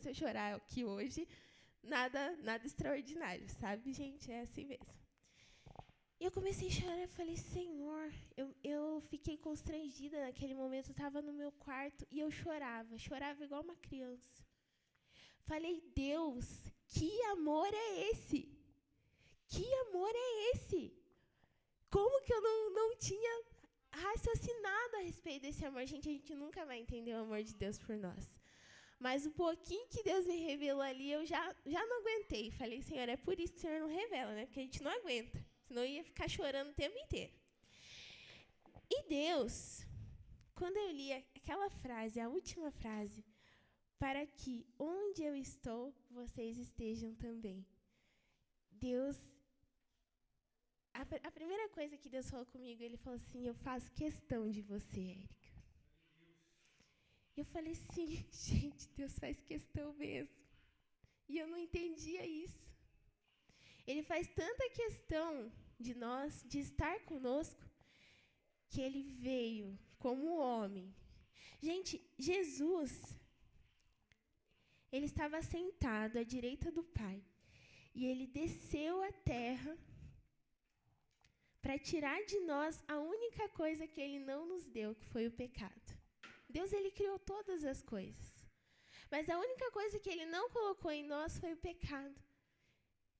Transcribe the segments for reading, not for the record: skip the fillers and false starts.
Se eu chorar aqui hoje, nada extraordinário, sabe, gente? É assim mesmo. E eu comecei a chorar, eu falei, Senhor, eu fiquei constrangida naquele momento, eu estava no meu quarto e eu chorava igual uma criança. Falei, Deus, que amor é esse? Que amor é esse? Como que eu não tinha raciocinado a respeito desse amor? Gente, a gente nunca vai entender o amor de Deus por nós. Mas o pouquinho que Deus me revelou ali, eu já não aguentei. Falei, Senhor, é por isso que o Senhor não revela, né? Porque a gente não aguenta. Senão eu ia ficar chorando o tempo inteiro. E Deus, quando eu li aquela frase, a última frase, para que onde eu estou, vocês estejam também. Deus, a primeira coisa que Deus falou comigo, Ele falou assim, eu faço questão de você, Érica. E eu falei assim, gente, Deus faz questão mesmo. E eu não entendia isso. Ele faz tanta questão de nós, de estar conosco, que Ele veio como homem. Gente, Jesus, Ele estava sentado à direita do Pai. E Ele desceu à terra para tirar de nós a única coisa que Ele não nos deu, que foi o pecado. Deus, Ele criou todas as coisas. Mas a única coisa que Ele não colocou em nós foi o pecado.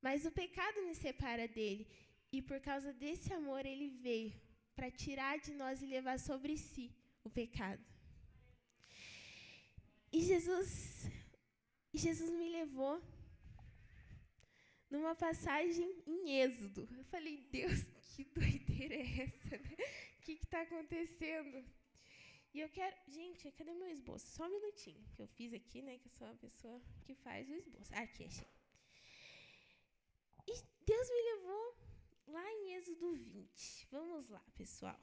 Mas o pecado nos separa dEle. E por causa desse amor, Ele veio para tirar de nós e levar sobre si o pecado. E Jesus me levou numa passagem em Êxodo. Eu falei, Deus, que doideira é essa, né? O que está acontecendo? E eu quero... Gente, cadê meu esboço? Só um minutinho, que eu fiz aqui, né? Que eu sou uma pessoa que faz o esboço. Aqui, achei. E Deus me levou lá em Êxodo 20. Vamos lá, pessoal.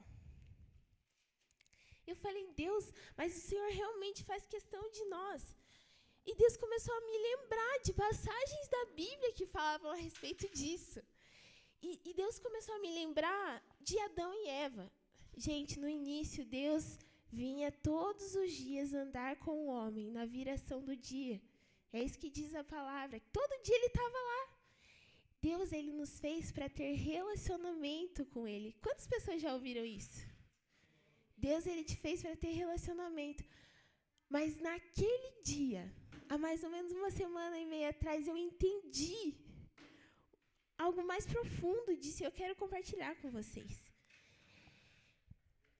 Eu falei, Deus, mas o Senhor realmente faz questão de nós. E Deus começou a me lembrar de passagens da Bíblia que falavam a respeito disso. E Deus começou a me lembrar de Adão e Eva. Gente, no início, Deus vinha todos os dias andar com o homem na viração do dia. É isso que diz a palavra. Todo dia Ele estava lá. Deus, Ele nos fez para ter relacionamento com Ele. Quantas pessoas já ouviram isso? Deus, Ele te fez para ter relacionamento. Mas naquele dia, há mais ou menos uma semana e meia atrás, eu entendi algo mais profundo disso e eu quero compartilhar com vocês.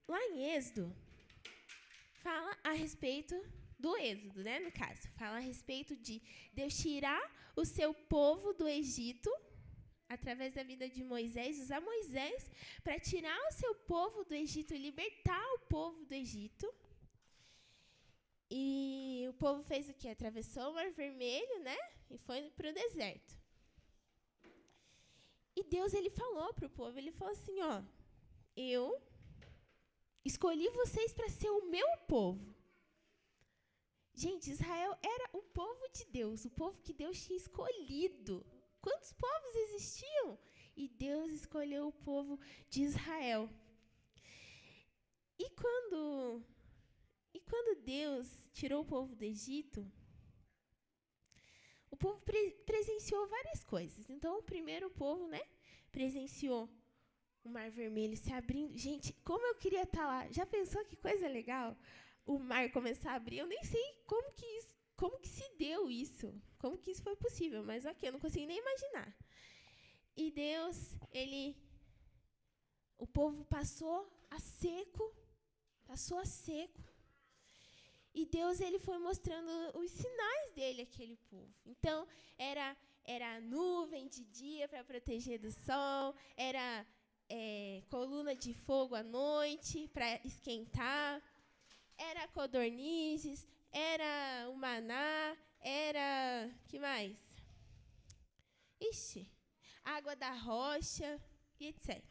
Lá em Êxodo, fala a respeito do Êxodo, né, no caso. Fala a respeito de Deus tirar o seu povo do Egito, através da vida de Moisés, usar Moisés para tirar o seu povo do Egito e libertar o povo do Egito. E o povo fez o quê? Atravessou o Mar Vermelho, né? E foi para o deserto. E Deus, Ele falou para o povo, Ele falou assim, ó, eu escolhi vocês para ser o meu povo. Gente, Israel era o povo de Deus, o povo que Deus tinha escolhido. Quantos povos existiam? E Deus escolheu o povo de Israel. E quando Deus tirou o povo do Egito, o povo presenciou várias coisas. Então, o primeiro povo, né, presenciou o Mar Vermelho se abrindo. Gente, como eu queria estar lá. Já pensou que coisa legal? O mar começar a abrir. Eu nem sei como que se deu isso. Como que isso foi possível. Mas ok, eu não consigo nem imaginar. E Deus, o povo passou a seco. E Deus, Ele foi mostrando os sinais dele àquele povo. Então, era nuvem de dia para proteger do sol, era coluna de fogo à noite para esquentar, era codornizes, era o maná, era... que mais? Água da rocha e etc.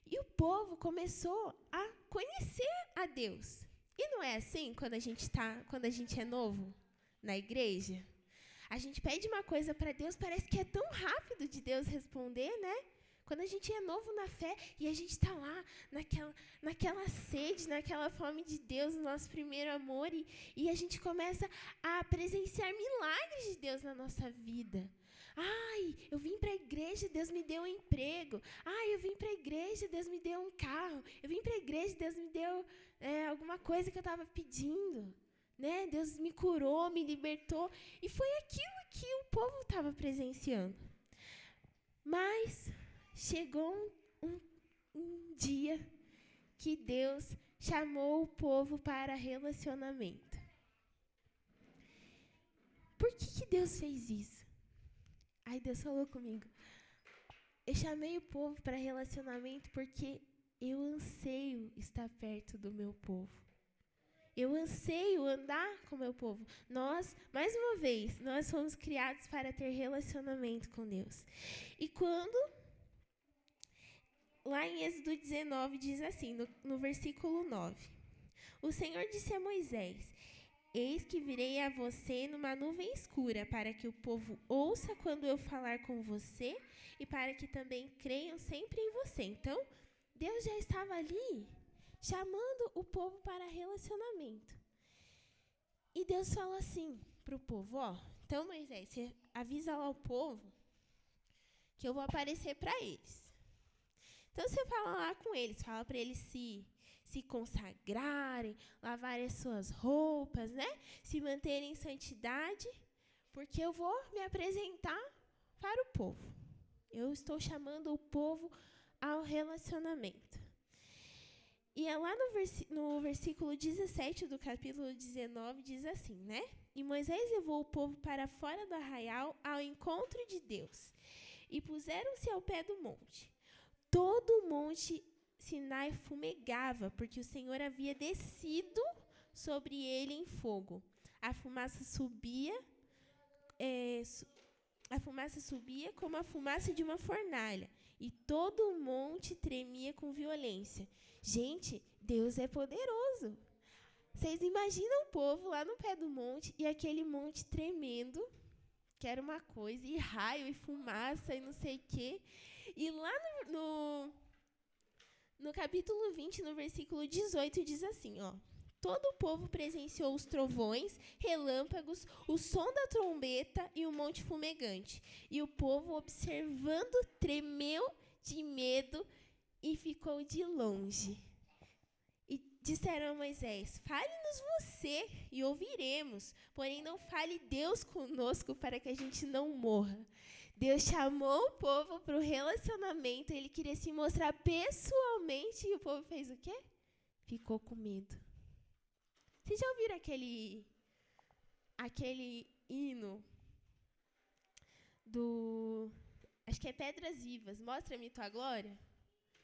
E o povo começou a conhecer a Deus. E não é assim quando a gente é novo na igreja? A gente pede uma coisa para Deus, parece que é tão rápido de Deus responder, né? Quando a gente é novo na fé e a gente está lá naquela sede, naquela fome de Deus, no nosso primeiro amor, e a gente começa a presenciar milagres de Deus na nossa vida. Ai, eu vim para a igreja, Deus me deu um emprego. Ai, eu vim para a igreja, Deus me deu um carro. Eu vim para a igreja, Deus me deu alguma coisa que eu estava pedindo. Né? Deus me curou, me libertou. E foi aquilo que o povo estava presenciando. Mas chegou um dia que Deus chamou o povo para relacionamento. Por que Deus fez isso? Aí Deus falou comigo. Eu chamei o povo para relacionamento porque eu anseio estar perto do meu povo. Eu anseio andar com o meu povo. Nós, mais uma vez, nós fomos criados para ter relacionamento com Deus. E quando, lá em Êxodo 19, diz assim, no versículo 9. O Senhor disse a Moisés, eis que virei a você numa nuvem escura, para que o povo ouça quando eu falar com você e para que também creiam sempre em você. Então, Deus já estava ali, chamando o povo para relacionamento. E Deus falou assim para o povo, então Moisés, você avisa lá o povo que eu vou aparecer para eles. Então você fala lá com eles, fala para eles se consagrarem, lavarem as suas roupas, né? Se manterem em santidade, porque eu vou me apresentar para o povo. Eu estou chamando o povo ao relacionamento. E é lá no versículo 17 do capítulo 19, diz assim, né? E Moisés levou o povo para fora do arraial ao encontro de Deus, e puseram-se ao pé do monte. Todo o monte Sinai fumegava, porque o Senhor havia descido sobre ele em fogo. A fumaça subia como a fumaça de uma fornalha, e todo o monte tremia com violência. Gente, Deus é poderoso. Vocês imaginam o povo lá no pé do monte, e aquele monte tremendo, que era uma coisa, e raio, e fumaça, e não sei o quê. E lá no capítulo 20, no versículo 18, diz assim, todo o povo presenciou os trovões, relâmpagos, o som da trombeta e o monte fumegante. E o povo, observando, tremeu de medo e ficou de longe. E disseram a Moisés, fale-nos você e ouviremos, porém não fale Deus conosco para que a gente não morra. Deus chamou o povo para o relacionamento, ele queria se mostrar pessoalmente, e o povo fez o quê? Ficou com medo. Vocês já ouviram aquele hino acho que é Pedras Vivas, Mostra-me tua glória?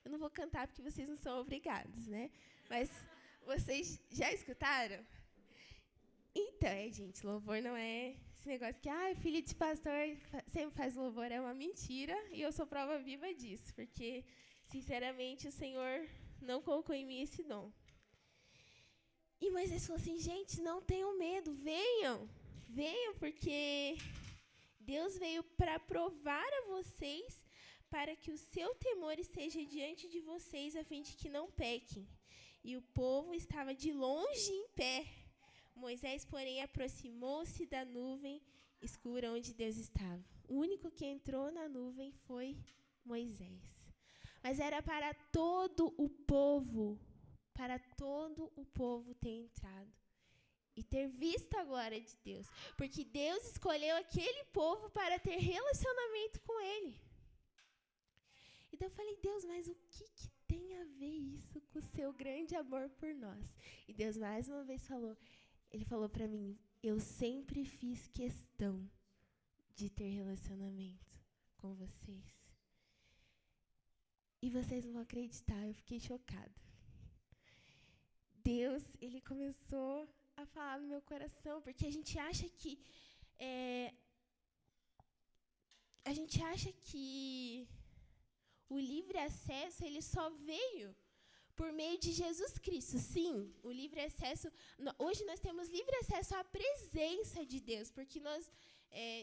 Eu não vou cantar porque vocês não são obrigados, né? Mas vocês já escutaram? Então, gente, louvor não é esse negócio que, filho de pastor sempre faz louvor, é uma mentira, e eu sou prova viva disso, porque, sinceramente, o Senhor não colocou em mim esse dom. E Moisés falou assim, gente, não tenham medo, venham, porque Deus veio para provar a vocês, para que o seu temor esteja diante de vocês, a fim de que não pequem. E o povo estava de longe em pé. Moisés, porém, aproximou-se da nuvem escura onde Deus estava. O único que entrou na nuvem foi Moisés. Mas era para todo o povo ter entrado e ter visto a glória de Deus. Porque Deus escolheu aquele povo para ter relacionamento com Ele. Então eu falei, Deus, mas o que tem a ver isso com o seu grande amor por nós? E Deus mais uma vez falou, Ele falou para mim, eu sempre fiz questão de ter relacionamento com vocês. E vocês não vão acreditar, eu fiquei chocada. Deus, Ele começou a falar no meu coração, porque a gente acha que o livre acesso, ele só veio por meio de Jesus Cristo. Sim, o livre acesso, hoje nós temos livre acesso à presença de Deus, porque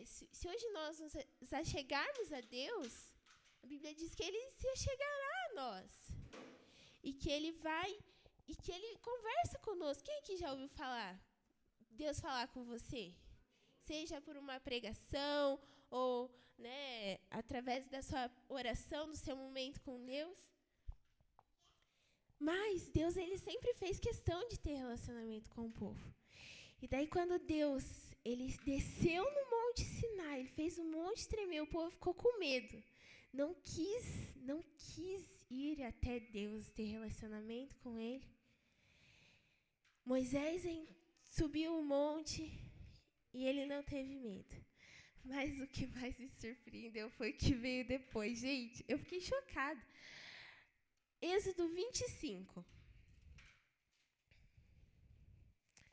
se hoje nós nos achegarmos a Deus, A Bíblia diz que ele se chegará a nós. E que ele vai, e que ele conversa conosco. Quem aqui já ouviu falar? Deus falar com você? Seja por uma pregação, ou através da sua oração, do seu momento com Deus. Mas Deus, ele sempre fez questão de ter relacionamento com o povo. E daí quando Deus, ele desceu no Monte Sinai, ele fez o monte tremer, o povo ficou com medo. Não quis ir até Deus, ter relacionamento com ele. Moisés subiu o monte e ele não teve medo. Mas o que mais me surpreendeu foi o que veio depois. Gente, eu fiquei chocada. Êxodo 25.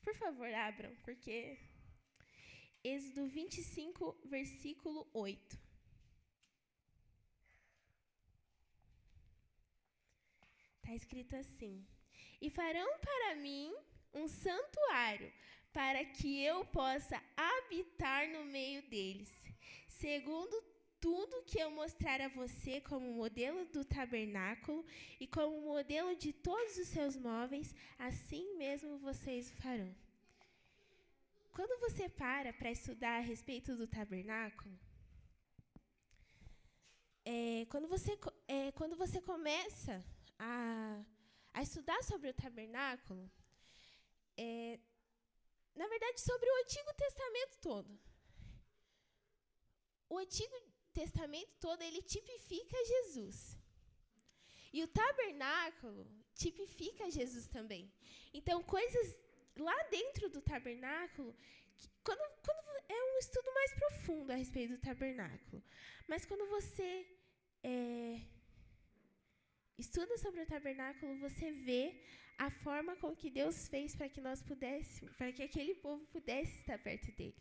Por favor, abram, porque Êxodo 25, versículo 8. Está escrito assim: E farão para mim um santuário, para que eu possa habitar no meio deles, segundo tudo que eu mostrar a você como modelo do tabernáculo e como modelo de todos os seus móveis, assim mesmo vocês o farão. Quando você para estudar a respeito do tabernáculo, quando você começa a estudar sobre o tabernáculo, na verdade, sobre o Antigo Testamento todo. O Antigo Testamento todo, ele tipifica Jesus. E o tabernáculo tipifica Jesus também. Então, coisas lá dentro do tabernáculo, quando é um estudo mais profundo a respeito do tabernáculo. Mas quando você estuda sobre o tabernáculo, você vê a forma com que Deus fez para que aquele povo pudesse estar perto dele.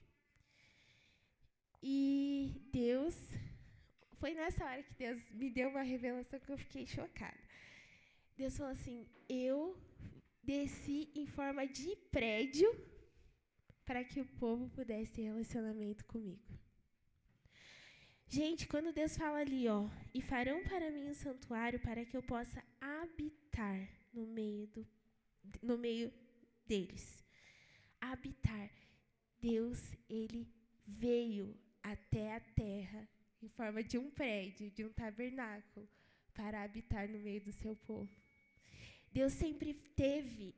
E Deus, foi nessa hora que Deus me deu uma revelação que eu fiquei chocada. Deus falou assim: eu desci em forma de prédio para que o povo pudesse ter relacionamento comigo. Gente, quando Deus fala ali, e farão para mim um santuário para que eu possa habitar no meio deles. Habitar. Deus, ele veio até a terra em forma de um prédio, de um tabernáculo, para habitar no meio do seu povo. Deus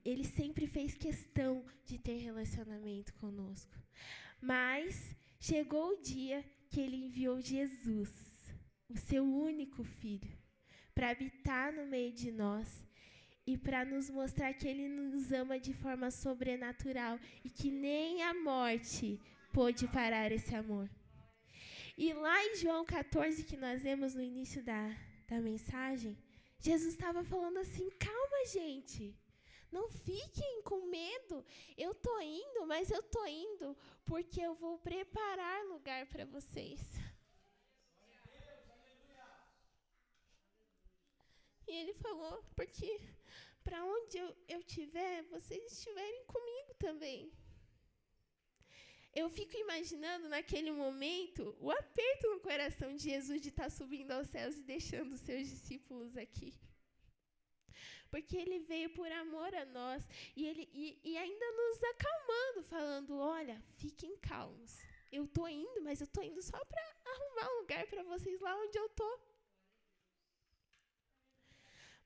ele sempre fez questão de ter relacionamento conosco. Mas chegou o dia que ele enviou Jesus, o seu único filho, para habitar no meio de nós e para nos mostrar que ele nos ama de forma sobrenatural e que nem a morte pôde parar esse amor. E lá em João 14, que nós vemos no início da mensagem, Jesus estava falando assim: calma, gente, não fiquem com medo, eu estou indo, mas eu estou indo porque eu vou preparar lugar para vocês. E ele falou, porque para onde eu estiver, vocês estiverem comigo também. Eu fico imaginando naquele momento o aperto no coração de Jesus de estar subindo aos céus e deixando os seus discípulos aqui. Porque ele veio por amor a nós e ainda nos acalmando, falando: olha, fiquem calmos. Eu estou indo, mas eu estou indo só para arrumar um lugar para vocês lá onde eu estou.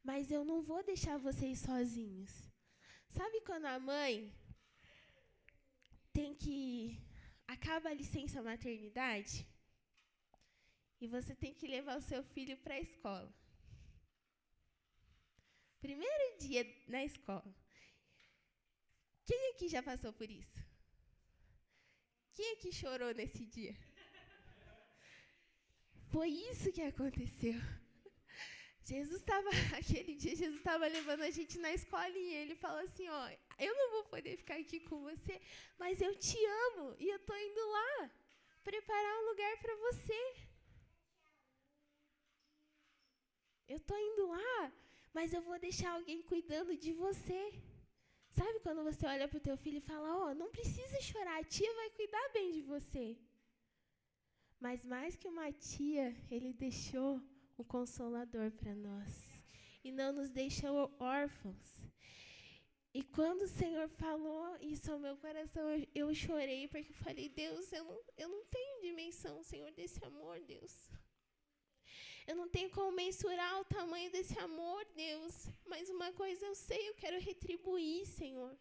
Mas eu não vou deixar vocês sozinhos. Sabe quando a mãe acaba a licença maternidade e você tem que levar o seu filho para a escola? Primeiro dia na escola. Quem aqui já passou por isso? Quem aqui chorou nesse dia? Foi isso que aconteceu. Aquele dia, Jesus estava levando a gente na escolinha. Ele falou assim: eu não vou poder ficar aqui com você, mas eu te amo e eu estou indo lá preparar um lugar para você. Eu estou indo lá, mas eu vou deixar alguém cuidando de você. Sabe quando você olha para o teu filho e fala: não precisa chorar, a tia vai cuidar bem de você. Mas mais que uma tia, ele deixou o Consolador para nós e não nos deixa órfãos. E quando o Senhor falou isso ao meu coração, eu chorei, porque eu falei, Deus, eu não tenho dimensão, Senhor, desse amor, Deus. Eu não tenho como mensurar o tamanho desse amor, Deus. Mas uma coisa eu sei, eu quero retribuir, Senhor.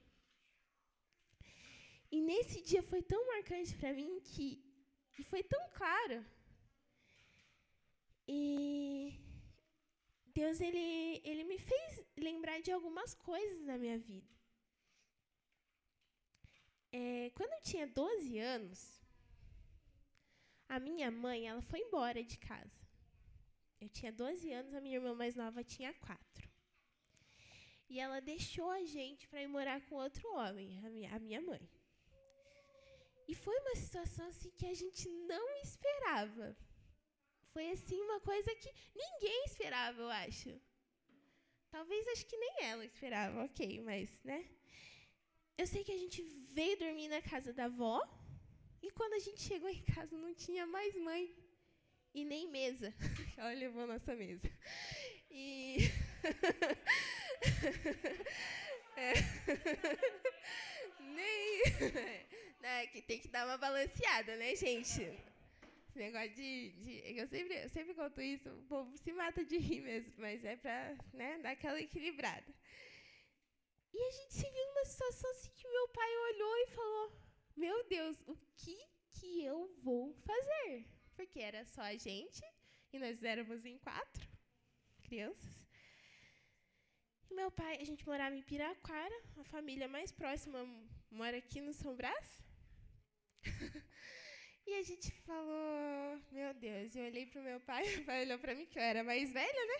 E nesse dia foi tão marcante para mim e foi tão claro. E Deus, ele me fez lembrar de algumas coisas na minha vida. Quando eu tinha 12 anos, a minha mãe, ela foi embora de casa. Eu tinha 12 anos, a minha irmã mais nova tinha 4. E ela deixou a gente para ir morar com outro homem, a minha mãe. E foi uma situação assim que a gente não esperava. Foi assim uma coisa que ninguém esperava, eu acho. Talvez acho que nem ela esperava, ok, mas, né? Eu sei que a gente veio dormir na casa da avó, e quando a gente chegou em casa não tinha mais mãe. E nem mesa. Ela levou a nossa mesa. E... nem... que tem que dar uma balanceada, né, gente? Esse negócio eu sempre conto isso, o povo se mata de rir mesmo, mas é pra, né, dar aquela equilibrada. E a gente se viu numa situação assim que meu pai olhou e falou, meu Deus, o que eu vou fazer? Porque era só a gente, e nós éramos em 4 crianças. E meu pai, a gente morava em Piraquara, a família mais próxima mora aqui no São Brás. E a gente falou, meu Deus, eu olhei pro meu pai olhou pra mim, que eu era mais velha, né?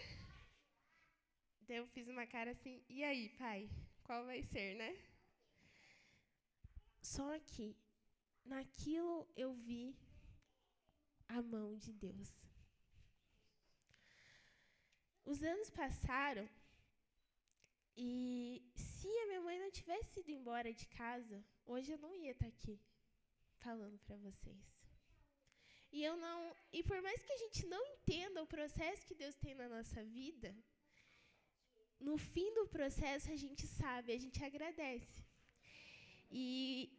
Daí eu fiz uma cara assim, e aí, pai, qual vai ser, né? Só que, naquilo eu vi a mão de Deus. Os anos passaram e se a minha mãe não tivesse ido embora de casa, hoje eu não ia estar aqui falando para vocês. E por mais que a gente não entenda o processo que Deus tem na nossa vida, no fim do processo a gente sabe, a gente agradece. E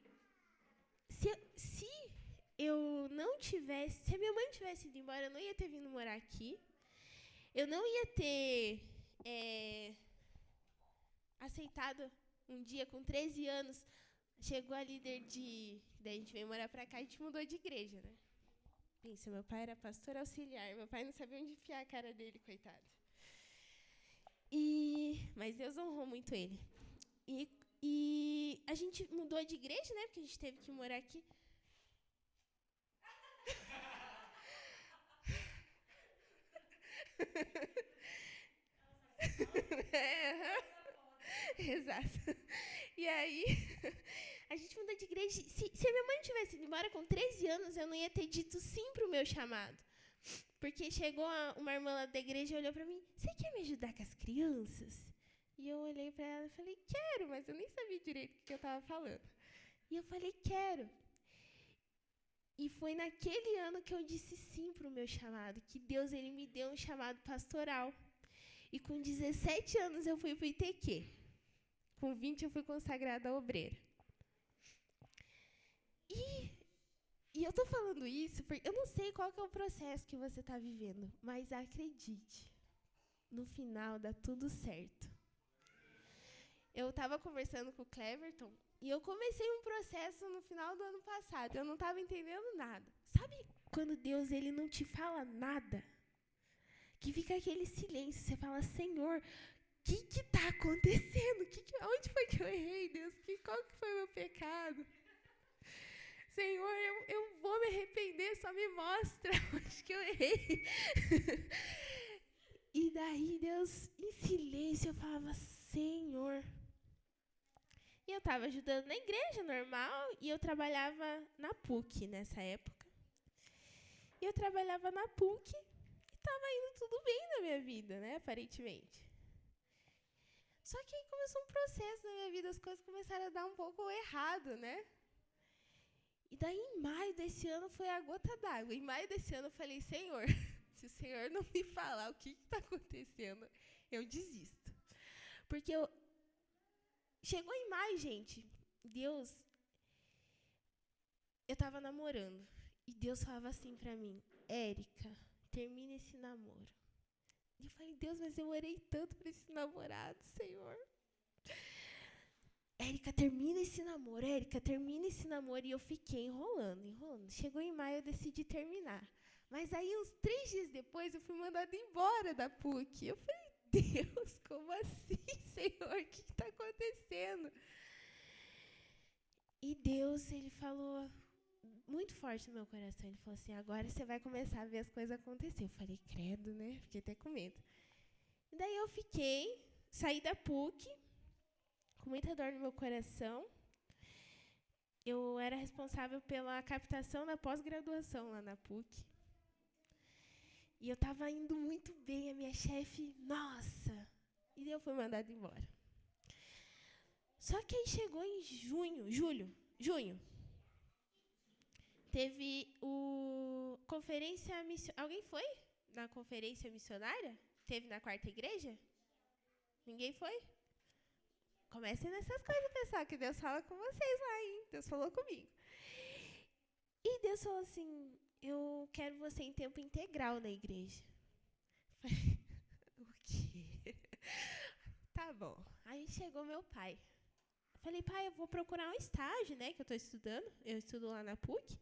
se eu não tivesse, se a minha mãe tivesse ido embora, eu não ia ter vindo morar aqui. Eu não ia ter aceitado um dia com 13 anos. Chegou a líder daí a gente veio morar pra cá e a gente mudou de igreja, né? Pensa, meu pai era pastor auxiliar. Meu pai não sabia onde enfiar a cara dele, coitado. Mas Deus honrou muito ele. E a gente mudou de igreja, né? Porque a gente teve que morar aqui. Exato. E aí, a gente mudou de igreja. Se a minha mãe tivesse ido embora com 13 anos, eu não ia ter dito sim pro meu chamado. Porque chegou uma irmã lá da igreja e olhou pra mim, você quer me ajudar com as crianças? E eu olhei pra ela e falei, quero, mas eu nem sabia direito o que eu tava falando. E eu falei, quero. E foi naquele ano que eu disse sim pro meu chamado, que Deus ele me deu um chamado pastoral. E com 17 anos eu fui pro ITQ. Com 20 eu fui consagrada obreira. E eu tô falando isso porque eu não sei qual que é o processo que você está vivendo, mas acredite, no final dá tudo certo. Eu estava conversando com o Cleverton e eu comecei um processo no final do ano passado. Eu não estava entendendo nada. Sabe quando Deus ele não te fala nada? Que fica aquele silêncio. Você fala, Senhor, o que está acontecendo? Onde foi que eu errei, Deus? Qual que foi o meu pecado? Senhor, eu vou me arrepender, só me mostra onde que eu errei. E daí, Deus, em silêncio, eu falava, Senhor. E eu estava ajudando na igreja normal, e eu trabalhava na PUC nessa época. E eu trabalhava na PUC, e estava indo tudo bem na minha vida, né, aparentemente. Só que aí começou um processo na minha vida, as coisas começaram a dar um pouco errado, né? E daí, em maio desse ano, foi a gota d'água. Em maio desse ano, eu falei, Senhor, se o Senhor não me falar o que está acontecendo, eu desisto. Porque chegou em maio, gente, Deus, eu estava namorando, e Deus falava assim para mim, Érica, termina esse namoro. E eu falei, Deus, mas eu orei tanto para esse namorado, Senhor. Érica, termina esse namoro, Érica, termina esse namoro. E eu fiquei enrolando. Chegou em maio, eu decidi terminar. Mas aí, uns 3 dias depois, eu fui mandada embora da PUC. Eu falei, Deus, como assim, Senhor? O que está acontecendo? E Deus, Ele falou muito forte no meu coração. Ele falou assim, agora você vai começar a ver as coisas acontecer. Eu falei, credo, né? Fiquei até com medo. E daí eu saí da PUC, com muita dor no meu coração. Eu era responsável pela captação da pós-graduação lá na PUC. E eu estava indo muito bem, a minha chefe, nossa! E daí eu fui mandada embora. Só que aí chegou em junho, teve conferência missionária. Alguém foi na conferência missionária? Teve na quarta igreja? Ninguém foi? Comecem nessas coisas, pessoal, que Deus fala com vocês lá, hein? Deus falou comigo. E Deus falou assim, eu quero você em tempo integral na igreja. Falei, o quê? Tá bom. Aí chegou meu pai. Falei, pai, eu vou procurar um estágio, né, que eu estou estudando. Eu estudo lá na PUC.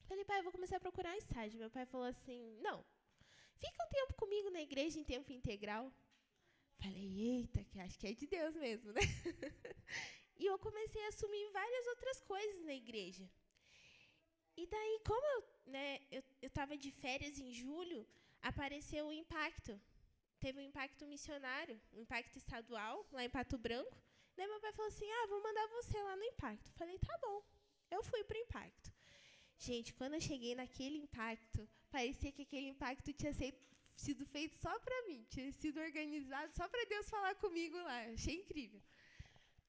Falei, pai, eu vou começar a procurar um estágio. Meu pai falou assim, não, fica um tempo comigo na igreja em tempo integral. Falei, eita, que acho que é de Deus mesmo, né? E eu comecei a assumir várias outras coisas na igreja. E daí, como eu estava de férias em julho, apareceu o Impacto. Teve um impacto missionário, um impacto estadual, lá em Pato Branco. Daí meu pai falou assim, vou mandar você lá no Impacto. Falei, tá bom. Eu fui pro Impacto. Gente, quando eu cheguei naquele Impacto, parecia que aquele Impacto tinha sido feito só para mim. Tinha sido organizado só para Deus falar comigo lá. Achei incrível.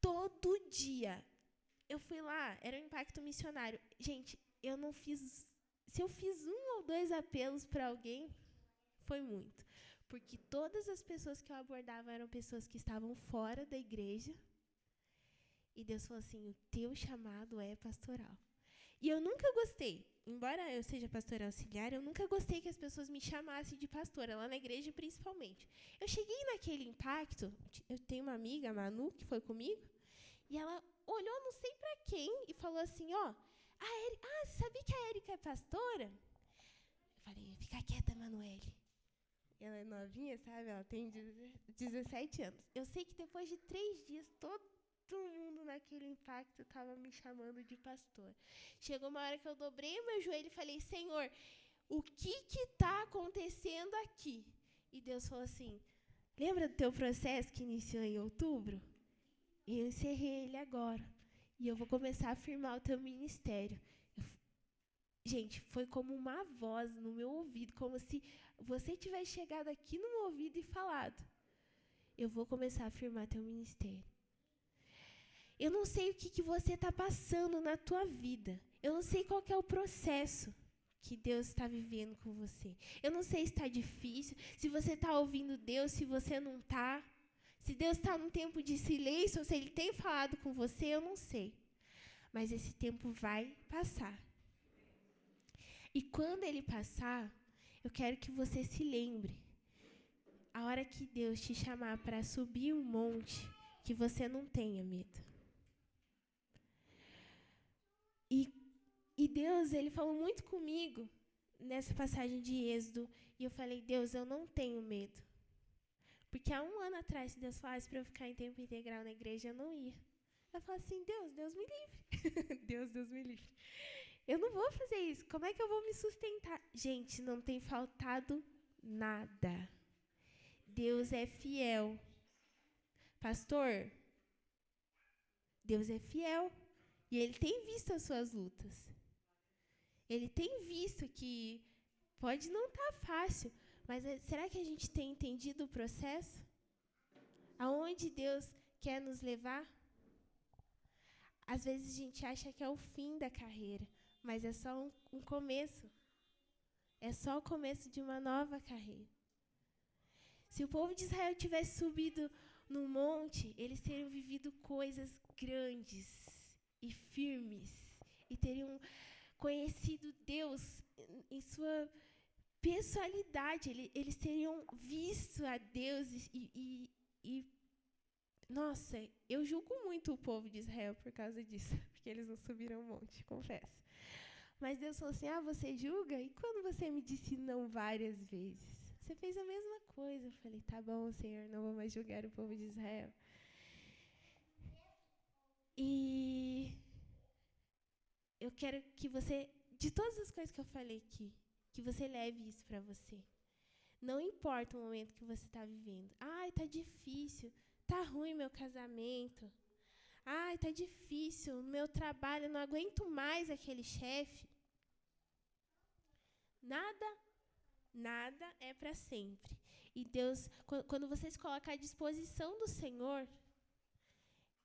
Todo dia. Eu fui lá, era um impacto missionário. Gente, eu não fiz... Se eu fiz 1 ou 2 apelos para alguém, foi muito. Porque todas as pessoas que eu abordava eram pessoas que estavam fora da igreja. E Deus falou assim, o teu chamado é pastoral. E eu nunca gostei, embora eu seja pastora auxiliar, eu nunca gostei que as pessoas me chamassem de pastora, lá na igreja principalmente. Eu cheguei naquele impacto, eu tenho uma amiga, a Manu, que foi comigo, e ela olhou não sei para quem e falou assim, sabia que a Érica é pastora? Eu falei, fica quieta, Manuele. Ela é novinha, sabe? Ela tem 17 anos. Eu sei que depois de 3 dias, todo mundo naquele impacto estava me chamando de pastor. Chegou uma hora que eu dobrei o meu joelho e falei, Senhor, o que está acontecendo aqui? E Deus falou assim, lembra do teu processo que iniciou em outubro? Eu encerrei ele agora. E eu vou começar a firmar o teu ministério. Gente, foi como uma voz no meu ouvido, como se você tivesse chegado aqui no meu ouvido e falado, eu vou começar a firmar teu ministério. Eu não sei o que você está passando na tua vida. Eu não sei qual que é o processo que Deus está vivendo com você. Eu não sei se está difícil, se você está ouvindo Deus, se você não está. Se Deus está num tempo de silêncio, ou se Ele tem falado com você, eu não sei. Mas esse tempo vai passar. E quando ele passar, eu quero que você se lembre. A hora que Deus te chamar para subir um monte, que você não tenha medo. E Deus, Ele falou muito comigo nessa passagem de Êxodo. E eu falei, Deus, eu não tenho medo. Porque há 1 ano atrás, se Deus falasse para eu ficar em tempo integral na igreja, eu não ia. Eu falei assim, Deus me livre. Deus me livre. Eu não vou fazer isso. Como é que eu vou me sustentar? Gente, não tem faltado nada. Deus é fiel. Pastor, Deus é fiel. E Ele tem visto as suas lutas. Ele tem visto que pode não estar fácil, mas será que a gente tem entendido o processo? Aonde Deus quer nos levar? Às vezes a gente acha que é o fim da carreira, mas é só um começo. É só o começo de uma nova carreira. Se o povo de Israel tivesse subido no monte, eles teriam vivido coisas grandes e firmes e teriam conhecido Deus em sua pessoalidade. Eles teriam visto a Deus e nossa, eu julgo muito o povo de Israel por causa disso, porque eles não subiram o monte, confesso. Mas Deus falou assim, você julga? E quando você me disse não várias vezes? Você fez a mesma coisa. Eu falei, tá bom, Senhor, não vou mais julgar o povo de Israel. E eu quero que você, de todas as coisas que eu falei aqui, que você leve isso para você. Não importa o momento que você está vivendo. Ai, tá difícil. Tá ruim meu casamento. Ai, tá difícil no meu trabalho. Eu não aguento mais aquele chefe. Nada é para sempre. E Deus, quando você se coloca à disposição do Senhor,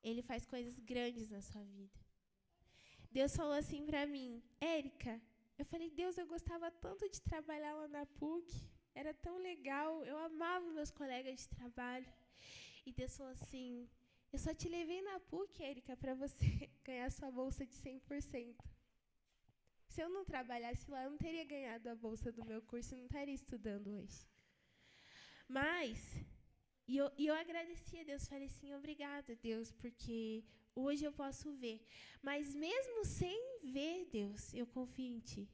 Ele faz coisas grandes na sua vida. Deus falou assim para mim, Érica, eu falei, Deus, eu gostava tanto de trabalhar lá na PUC, era tão legal, eu amava meus colegas de trabalho. E Deus falou assim, eu só te levei na PUC, Érica, para você ganhar sua bolsa de 100%. Se eu não trabalhasse lá, eu não teria ganhado a bolsa do meu curso e não estaria estudando hoje. Mas, eu agradeci a Deus, falei assim, obrigada, Deus, porque hoje eu posso ver. Mas mesmo sem ver, Deus, eu confio em Ti.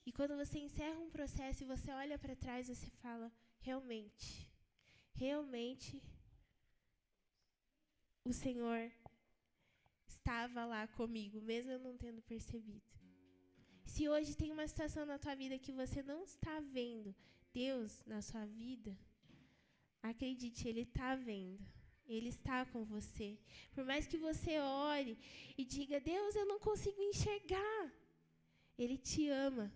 E quando você encerra um processo e você olha para trás, você fala, realmente, o Senhor estava lá comigo, mesmo eu não tendo percebido. Se hoje tem uma situação na tua vida que você não está vendo Deus na sua vida, acredite, Ele está vendo. Ele está com você. Por mais que você ore e diga, Deus, eu não consigo enxergar. Ele te ama.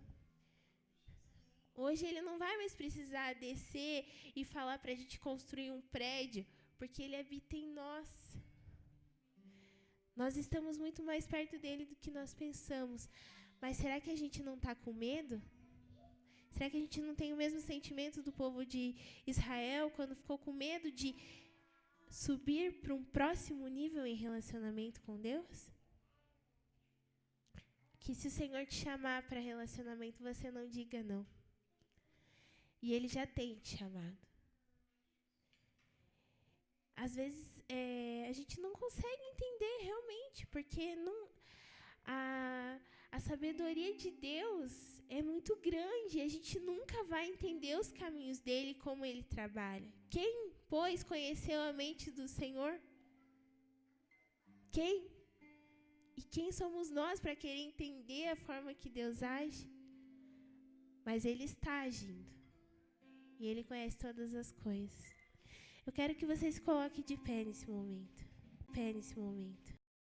Hoje Ele não vai mais precisar descer e falar para a gente construir um prédio, porque Ele habita em nós. Nós estamos muito mais perto dEle do que nós pensamos. Mas será que a gente não está com medo? Será que a gente não tem o mesmo sentimento do povo de Israel quando ficou com medo de subir para um próximo nível em relacionamento com Deus? Que se o Senhor te chamar para relacionamento, você não diga não. E Ele já tem te chamado. Às vezes, a gente não consegue entender realmente, porque a sabedoria de Deus é muito grande. A gente nunca vai entender os caminhos dEle, como Ele trabalha. Quem, pois, conheceu a mente do Senhor? Quem? E quem somos nós para querer entender a forma que Deus age? Mas Ele está agindo. E Ele conhece todas as coisas. Eu quero que você se coloque de pé nesse momento.